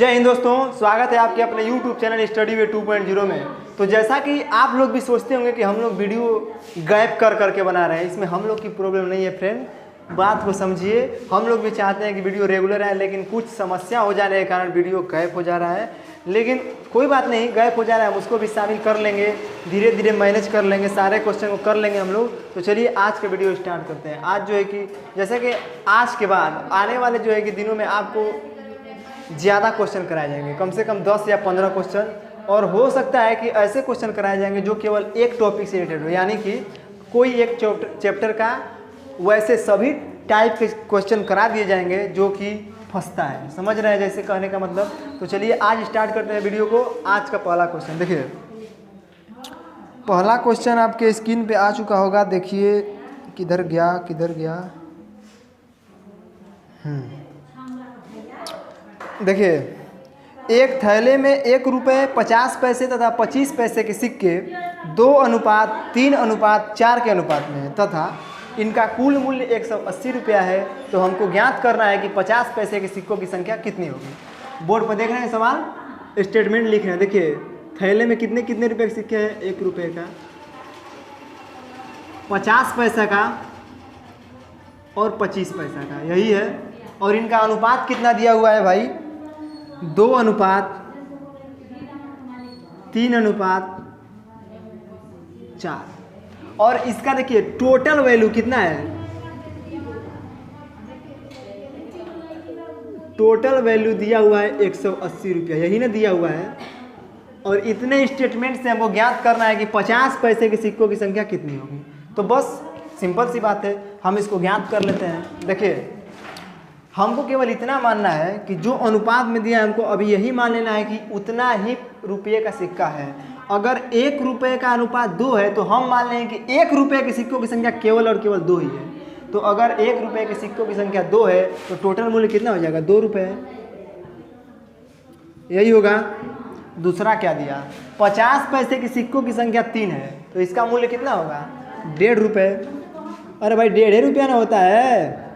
जय हिंद दोस्तों, स्वागत है आपके अपने YouTube चैनल स्टडी वे 2.0 में। तो जैसा कि आप लोग भी सोचते होंगे कि हम लोग वीडियो गैप कर करके बना रहे हैं, इसमें हम लोग की प्रॉब्लम नहीं है फ्रेंड, बात को समझिए। हम लोग भी चाहते हैं कि वीडियो रेगुलर आए, लेकिन कुछ समस्या हो जाने के कारण वीडियो गैप हो जा रहा है। लेकिन कोई बात नहीं, गैप हो जा रहा है, हम उसको भी शामिल कर लेंगे, धीरे धीरे मैनेज कर लेंगे, सारे क्वेश्चन को कर लेंगे हम लोग। तो चलिए आज का वीडियो स्टार्ट करते हैं। आज जो है कि जैसे कि आज के बाद आने वाले जो है कि दिनों में आपको ज़्यादा क्वेश्चन कराए जाएंगे, कम से कम 10 या 15 क्वेश्चन, और हो सकता है कि ऐसे क्वेश्चन कराए जाएंगे जो केवल एक टॉपिक से रिलेटेड हो, यानी कि कोई एक चैप्टर का वैसे सभी टाइप के क्वेश्चन करा दिए जाएंगे जो कि फंसता है। समझ रहे हैं जैसे कहने का मतलब। तो चलिए आज स्टार्ट करते हैं वीडियो को। आज का पहला क्वेश्चन देखिए, पहला क्वेश्चन आपके स्क्रीन पे आ चुका होगा। देखिए किधर गया। देखिए, एक थैले में 1 रुपये 50 पैसे तथा 25 पैसे के सिक्के 2:3:4 के अनुपात में है तथा इनका कुल मूल्य 180 रुपया है। तो हमको ज्ञात करना है कि 50 पैसे के सिक्कों की संख्या कितनी होगी। बोर्ड पर देख रहे हैं सवाल, स्टेटमेंट लिख रहे हैं। देखिए थैले में कितने रुपए के सिक्के हैं, 1 रुपये का, 50 पैसा का और 25 पैसा का, यही है। और इनका अनुपात कितना दिया हुआ है भाई, 2:3:4। और इसका देखिए टोटल वैल्यू कितना है, टोटल वैल्यू दिया हुआ है 180 रुपया, यही ना दिया हुआ है। और इतने स्टेटमेंट से हमको ज्ञात करना है कि 50 पैसे के सिक्कों की संख्या कितनी होगी। तो बस सिंपल सी बात है, हम इसको ज्ञात कर लेते हैं। देखिए हमको केवल इतना मानना है कि जो अनुपात में दिया है हमको अभी यही मान लेना है कि उतना ही रुपये का सिक्का है। अगर 1 रुपये का अनुपात 2 है तो हम मान लें कि 1 रुपये के सिक्कों की संख्या केवल और केवल 2 ही है। तो अगर 1 रुपये के सिक्कों की संख्या 2 है तो टोटल मूल्य कितना हो जाएगा, 2 रुपये, यही होगा। दूसरा क्या दिया, 50 पैसे के सिक्कों की संख्या 3 है, तो इसका मूल्य कितना होगा, 1.5 रुपये। अरे भाई 1.5 रुपया ना होता है,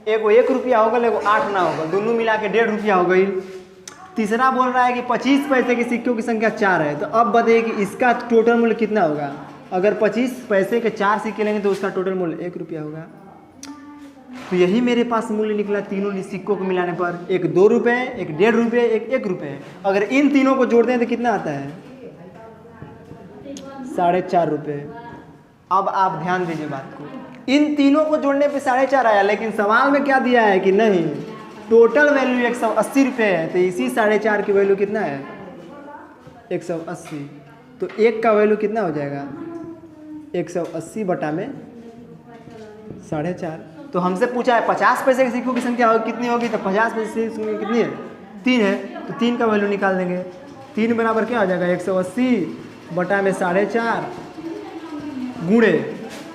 एगो 1 रुपया होगा, एगो 8 ना होगा, दोनों मिला के 1.5 रुपया हो गई। तीसरा बोल रहा है कि 25 पैसे के सिक्कों की संख्या 4 है, तो अब बताइए कि इसका टोटल मूल्य कितना होगा। अगर 25 पैसे के 4 सिक्के लेंगे तो उसका टोटल मूल्य 1 रुपया होगा। तो यही मेरे पास मूल्य निकला तीनों सिक्कों को मिलाने पर, एक 2 रुपये, एक 1.5 रुपये, एक 1 रुपये। अगर इन तीनों को जोड़ते हैं तो कितना आता है, 4.5 रुपये। अब आप ध्यान दीजिए बात को, इन तीनों को जोड़ने पे 4.5 आया, लेकिन सवाल में क्या दिया है कि नहीं, टोटल वैल्यू 180 रुपये है। तो इसी 4.5 की वैल्यू कितना है, 180। तो 1 का वैल्यू कितना हो जाएगा, 180 बटा में 4.5। तो हमसे पूछा है 50 पैसे के सिक्कों की संख्या कितनी होगी, तो 50 पैसे की संख्या कितनी है, 3 है। तो 3 का वैल्यू निकाल देंगे। 3 बराबर क्या हो जाएगा, 180 बटा में 4.5 गुणे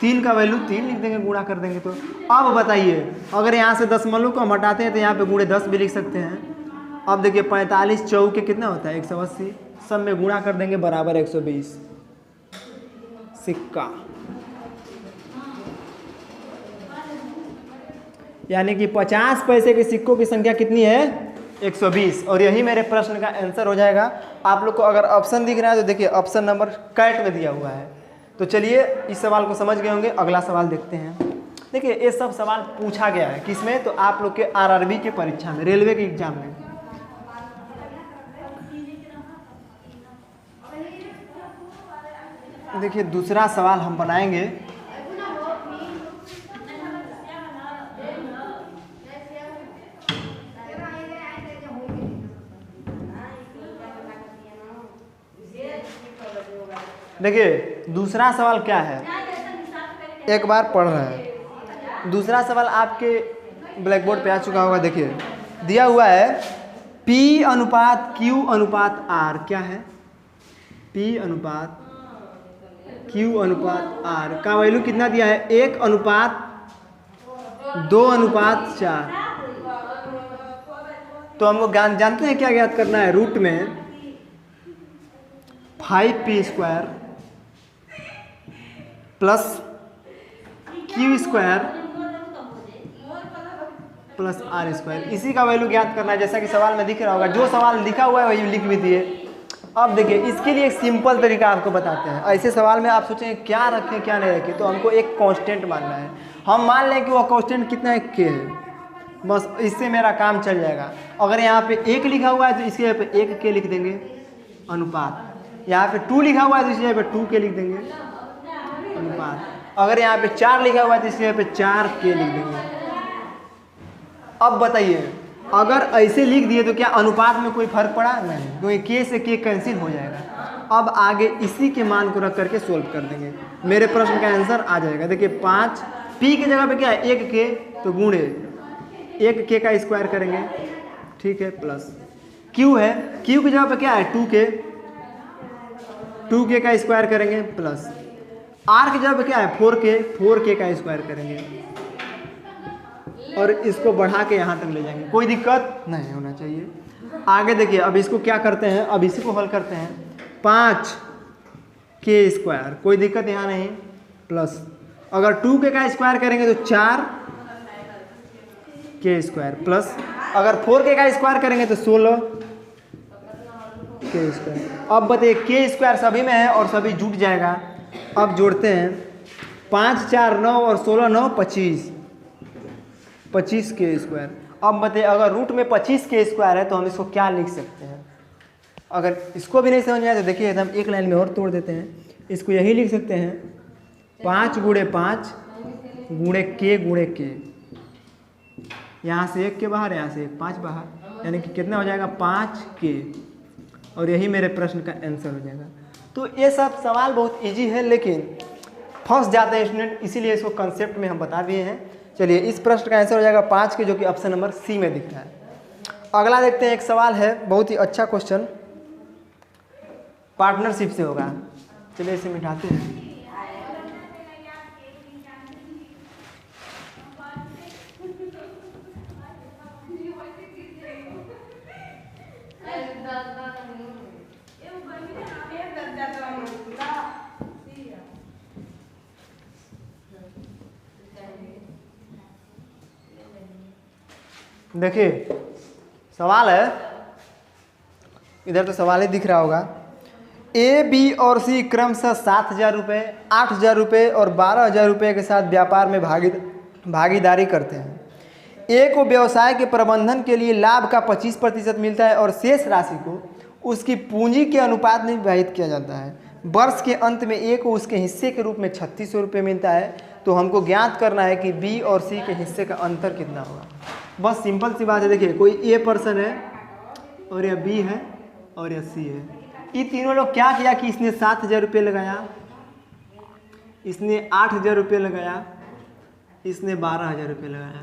3 का वैल्यू 3 लिख देंगे, गुणा कर देंगे। तो अब बताइए, अगर यहाँ से दशमलव को हम हटाते हैं तो यहाँ पे गुणे 10 भी लिख सकते हैं। अब देखिए 45 चौके कितना होता है, 180, सब में गुणा कर देंगे, बराबर 120 सिक्का। यानी कि 50 पैसे के सिक्कों की संख्या कितनी है, 120। और यही मेरे प्रश्न का आंसर हो जाएगा। आप लोग को अगर ऑप्शन दिख रहा है तो देखिए ऑप्शन नंबर कैट में दिया हुआ है। तो चलिए इस सवाल को समझ गए होंगे। अगला सवाल देखते हैं। देखिए ये सब सवाल पूछा गया है किसमें, तो आप लोग के आरआरबी के परीक्षा में, रेलवे के एग्जाम में। देखिए दूसरा सवाल हम बनाएंगे। देखिए दूसरा सवाल क्या है, एक बार पढ़ रहे हैं। दूसरा सवाल आपके ब्लैक बोर्ड पे आ चुका होगा। देखिए दिया हुआ है P अनुपात Q अनुपात R, क्या है, P अनुपात Q अनुपात R का वैल्यू कितना दिया है, 1:2:4। तो हमको जानते हैं क्या ज्ञात करना है, रूट में 5p² plus Q² plus are square. इसी का वैल्यू ज्ञात करना है, जैसा कि सवाल में दिख रहा होगा, जो सवाल लिखा हुआ है वही लिख भी दिए। अब देखिए इसके लिए एक सिंपल तरीका आपको बताते हैं। ऐसे सवाल में आप सोचेंगे क्या रखें क्या नहीं रखें, तो हमको एक कांस्टेंट मानना है। हम मान लें कि वो कांस्टेंट कितना है, के है, बस इससे मेरा काम चल जाएगा। अगर यहाँ पे 1 लिखा हुआ है तो इसके यहाँ पे 1 के लिख देंगे अनुपात। यहाँ पे 2 लिखा हुआ है तो इसके यहाँ पे 2 के लिख देंगे अनुपात। अगर यहाँ पे 4 लिखा हुआ है तो इसके यहाँ पे 4 के लिख देंगे। अब बताइए अगर ऐसे लिख दिए तो क्या अनुपात में कोई फर्क पड़ा? नहीं, क्योंकि के से के कैंसिल हो जाएगा। अब आगे इसी के मान को रख करके सोल्व कर देंगे, मेरे प्रश्न का आंसर आ जाएगा। देखिए 5 पी की जगह पे क्या है 1 के, तो गुणे 1 के का स्क्वायर करेंगे, ठीक है, प्लस क्यू है, क्यू की जगह पे क्या है 2 के, 2 के का स्क्वायर करेंगे, प्लस आर की जगह पे क्या है 4 के का स्क्वायर करेंगे, और इसको बढ़ा के यहाँ तक ले जाएंगे, कोई दिक्कत नहीं होना चाहिए। आगे देखिए अब इसको क्या करते हैं, अब इसी को हल करते हैं। 5 के स्क्वायर, कोई दिक्कत यहाँ नहीं, प्लस अगर 2 के का स्क्वायर करेंगे तो 4 के स्क्वायर, प्लस अगर 4 के का स्क्वायर करेंगे तो 16 के स्क्वायर। अब बताइए के स्क्वायर सभी में है और सभी जुट जाएगा। अब जोड़ते हैं 5 4 9 और 16 9 25 के स्क्वायर। अब बताइए अगर रूट में 25 के स्क्वायर है तो हम इसको क्या लिख सकते हैं? अगर इसको भी नहीं समझ में आए तो देखिए हम एक लाइन में और तोड़ देते हैं। इसको यही लिख सकते हैं 5 गुणे 5 गुणे के, यहाँ से 1 के बाहर, यहाँ से 5 बाहर, यानी कि कितना हो जाएगा 5 के, और यही मेरे प्रश्न का आंसर हो जाएगा। तो ये सब सवाल बहुत इजी है, लेकिन फंस जाते हैं स्टूडेंट, इसीलिए इसको कंसेप्ट में हम बता दिए हैं। चलिए इस प्रश्न का आंसर हो जाएगा 5 के, जो कि ऑप्शन नंबर सी में दिख रहा है। अगला देखते हैं, एक सवाल है बहुत ही अच्छा क्वेश्चन, पार्टनरशिप से होगा। चलिए इसे मिटाते हैं। देखिए सवाल है, इधर तो सवाल ही दिख रहा होगा। ए, बी और सी क्रमशः 7,000 रुपये, 8,000 रुपये और 12,000 रुपये के साथ व्यापार में भागीदारी करते हैं। ए को व्यवसाय के प्रबंधन के लिए लाभ का 25% मिलता है और शेष राशि को उसकी पूंजी के अनुपात में विभाजित किया जाता है। वर्ष के अंत में ए को उसके हिस्से के रूप में 3600 रुपये मिलता है। तो हमको ज्ञात करना है कि बी और सी के हिस्से का अंतर कितना होगा। बस सिंपल सी बात है। देखिए कोई ए पर्सन है और यह बी है और यह सी है। ये तीनों लोग क्या किया कि इसने 7,000 रुपये लगाया, इसने 8,000 रुपये लगाया, इसने 12,000 रुपये लगाया,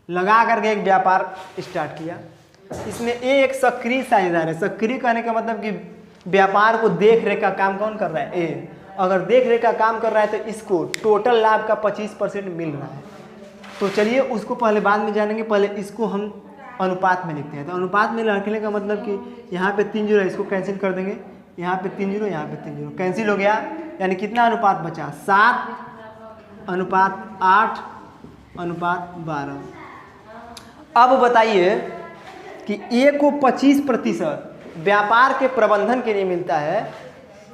लगा करके एक व्यापार स्टार्ट किया। इसमें ए एक सक्रिय साझेदार है। सक्रिय कहने का मतलब कि व्यापार को देख रेख का काम कौन कर रहा है? ए। अगर देख रेख का काम कर रहा है तो इसको टोटल लाभ का 25% मिल रहा है। तो चलिए उसको पहले बाद में जानेंगे, पहले इसको हम अनुपात में लिखते हैं। तो अनुपात में लिखने का मतलब कि यहाँ पे 3 जीरो है, इसको कैंसिल कर देंगे। यहाँ पे 3 जीरो, यहाँ पे 3 जीरो कैंसिल हो गया, यानी कितना अनुपात बचा? 7:8:12। अब बताइए कि ए को 25% व्यापार के प्रबंधन के लिए मिलता है,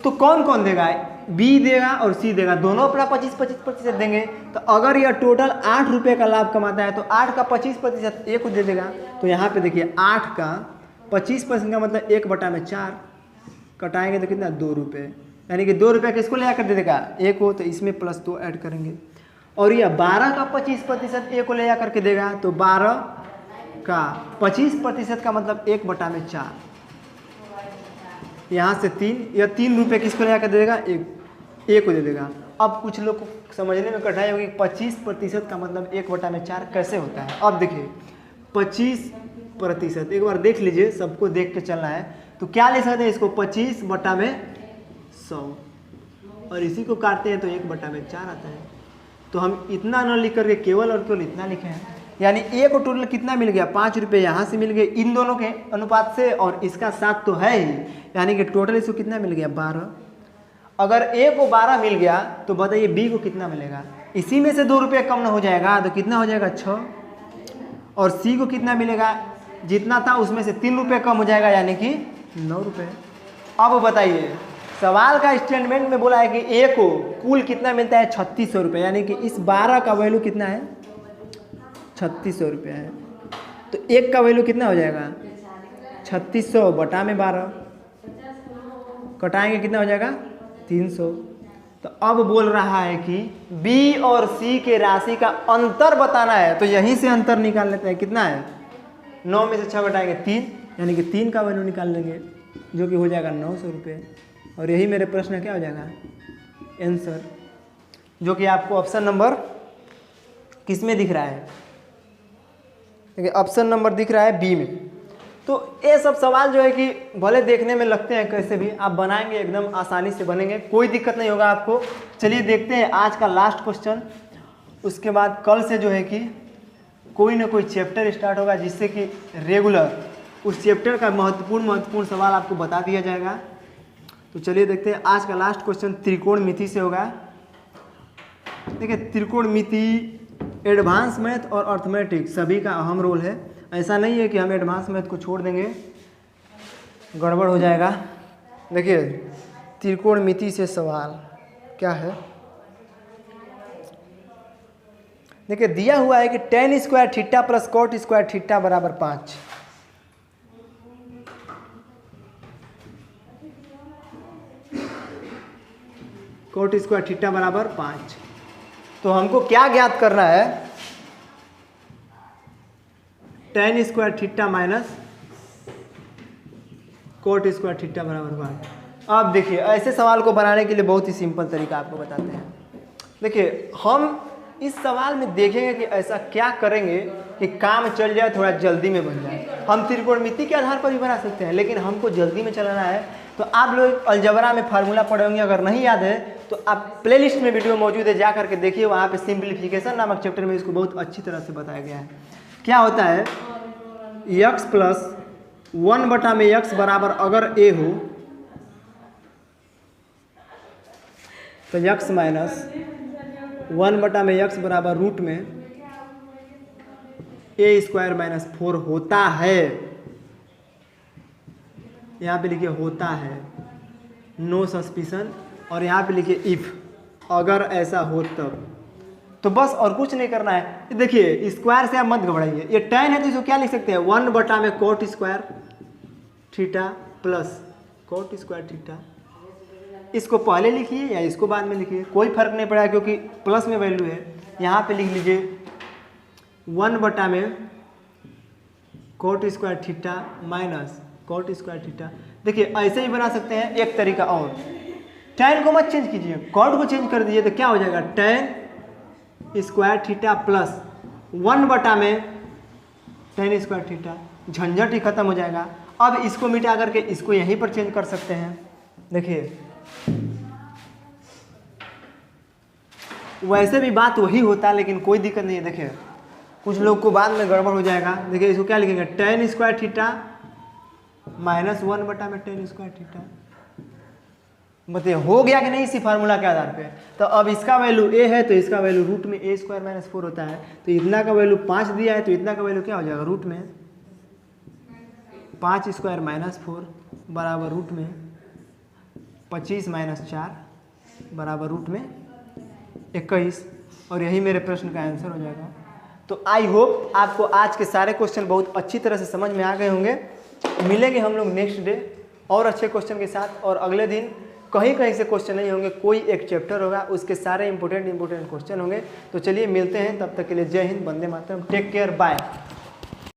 तो कौन कौन देगा? बी देगा और सी देगा, दोनों अपना 25% देंगे। तो अगर यह टोटल 8 रुपये का लाभ कमाता है तो 8 का 25% ए को दे देगा। तो यहाँ पे देखिए 8 का 25% का मतलब 1/4 कटाएंगे तो कितना? 2 रुपये, यानी कि 2 रुपये किसको ले आकर दे देगा? ए को। तो इसमें प्लस 2 ऐड करेंगे। और यह 12 का 25% ए को ले आकर के देगा, तो 12 का 25% का मतलब 1/4, यहाँ से 3, यह 3 रुपये किसको ले आकर दे देगा? ए को दे देगा। अब कुछ लोग को समझने में कठिनाई होगी 25% का मतलब 1/4 कैसे होता है। अब देखिए 25%, एक बार देख लीजिए, सबको देख के चलना है। तो क्या ले सकते हैं इसको? 25/100, और इसी को काटते हैं तो 1/4 आता है। तो हम इतना न लिख करके केवल और केवल इतना लिखे हैं, यानी ए को टोटल कितना मिल गया? 5 रुपये यहाँ से मिल गए इन दोनों के अनुपात से, और इसका 7 तो है ही, यानी कि टोटल इसको कितना मिल गया? 12। अगर ए को 12 मिल गया तो बताइए बी को कितना मिलेगा? इसी में से 2 रुपये कम न हो जाएगा तो कितना हो जाएगा? 6। और सी को कितना मिलेगा, जितना था उसमें से 3 रुपये कम हो जाएगा यानी कि 9 रुपये। अब बताइए सवाल का स्टेटमेंट में बोला है कि ए को कुल कितना मिलता है 3600 रुपये, यानी कि इस 12 का वैल्यू कितना है 3600 रुपये है। तो एक का वैल्यू कितना हो जाएगा 3600 बटा में 12, कटाएंगे कितना हो जाएगा 300। तो अब बोल रहा है कि बी और सी के राशि का अंतर बताना है, तो यहीं से अंतर निकाल लेते हैं। कितना है 9 में से 6 घटाएंगे 3, यानी कि 3 का वैल्यू निकाल लेंगे जो कि हो जाएगा 900 रुपये। और यही मेरे प्रश्न क्या हो जाएगा आंसर, जो कि आपको ऑप्शन नंबर किस में दिख रहा है, देखिए ऑप्शन नंबर दिख रहा है बी में। तो ये सब सवाल जो है कि भले देखने में लगते हैं कैसे भी, आप बनाएंगे एकदम आसानी से बनेंगे, कोई दिक्कत नहीं होगा आपको। चलिए देखते हैं आज का लास्ट क्वेश्चन, उसके बाद कल से जो है कि कोई ना कोई चैप्टर स्टार्ट होगा जिससे कि रेगुलर उस चैप्टर का महत्वपूर्ण सवाल आपको बता दिया जाएगा। तो चलिए देखते हैं आज का लास्ट क्वेश्चन त्रिकोणमिति से होगा। देखिए त्रिकोणमिति एडवांस मैथ और अर्थमेटिक सभी का अहम रोल है। ऐसा नहीं है कि हम एडवांस मैथ को छोड़ देंगे, गड़बड़ हो जाएगा। देखिए त्रिकोणमिति से सवाल क्या है, देखिए दिया हुआ है कि tan square theta plus cot square theta बराबर 5। cot स्क्वायर थीटा बराबर 5। तो हमको क्या ज्ञात करना है, tan square theta minus cot square theta बराबर 5। अब देखिए ऐसे सवाल को बनाने के लिए बहुत ही सिंपल तरीका आपको बताते हैं। देखिए हम इस सवाल में देखेंगे कि ऐसा क्या करेंगे कि काम चल जाए, थोड़ा जल्दी में बन जाए। हम त्रिकोणमिति के आधार पर भी बना सकते हैं, लेकिन हमको जल्दी में चलाना है। तो आप लोग अलजबरा में फार्मूला पढ़े होंगे, अगर नहीं याद है तो आप प्लेलिस्ट में वीडियो मौजूद है, जा करके देखिए, वहाँ पे सिंप्लीफिकेशन नामक चैप्टर में इसको बहुत अच्छी तरह से बताया गया है। क्या होता है x प्लस 1 बटा में x बराबर अगर a हो तो x माइनस 1 बटा में x बराबर रूट में a स्क्वायर माइनस 4 होता है। यहाँ पे लिखिए होता है, नो सस्पिशन, और यहाँ पे लिखिए इफ, अगर ऐसा हो तब। तो बस और कुछ नहीं करना है। देखिए स्क्वायर से आप मत घबराइए, ये tan है तो इसको क्या लिख सकते हैं 1 बटा में cot square theta plus cot square theta. इसको पहले लिखिए या इसको बाद में लिखिए, कोई फर्क नहीं पड़ा क्योंकि प्लस में वैल्यू है। यहाँ पे लिख लीजिए 1 बटा में cot square theta minus cot square theta. देखिए ऐसे ही बना सकते हैं एक तरीका और, tan को मत चेंज कीजिए, cot को चेंज कर दीजिए तो क्या हो जाएगा tan स्क्वायर थीटा प्लस 1 बटा में tan स्क्वायर थीटा। झंझट ही खत्म हो जाएगा। अब इसको मिटा करके इसको यहीं पर चेंज कर सकते हैं। देखिए वैसे भी बात वही होता है, लेकिन कोई दिक्कत नहीं है। देखिए कुछ लोग को बाद में गड़बड़ हो जाएगा। देखिए इसको क्या लिखेंगे tan स्क्वायर थीटा माइनस 1 बटा में tan स्क्वायर थीटा। बताइए हो गया कि नहीं इसी फार्मूला के आधार पे। तो अब इसका वैल्यू a है तो इसका वैल्यू रूट में a स्क्वायर माइनस 4 होता है। तो इतना का वैल्यू 5 दिया है तो इतना का वैल्यू क्या हो जाएगा रूट में 5 स्क्वायर माइनस 4 बराबर रूट में 25 माइनस 4 बराबर रूट में 21। और यही मेरे प्रश्न का आंसर हो जाएगा। तो आई होप आपको आज के सारे क्वेश्चन बहुत अच्छी तरह से समझ में आ गए होंगे। मिलेंगे हम लोग नेक्स्ट डे और अच्छे क्वेश्चन के साथ, और अगले दिन कहीं कहीं से क्वेश्चन नहीं होंगे, कोई एक चैप्टर होगा उसके सारे इंपॉर्टेंट क्वेश्चन होंगे। तो चलिए मिलते हैं, तब तक के लिए जय Hind, Vande Mataram, take care, bye.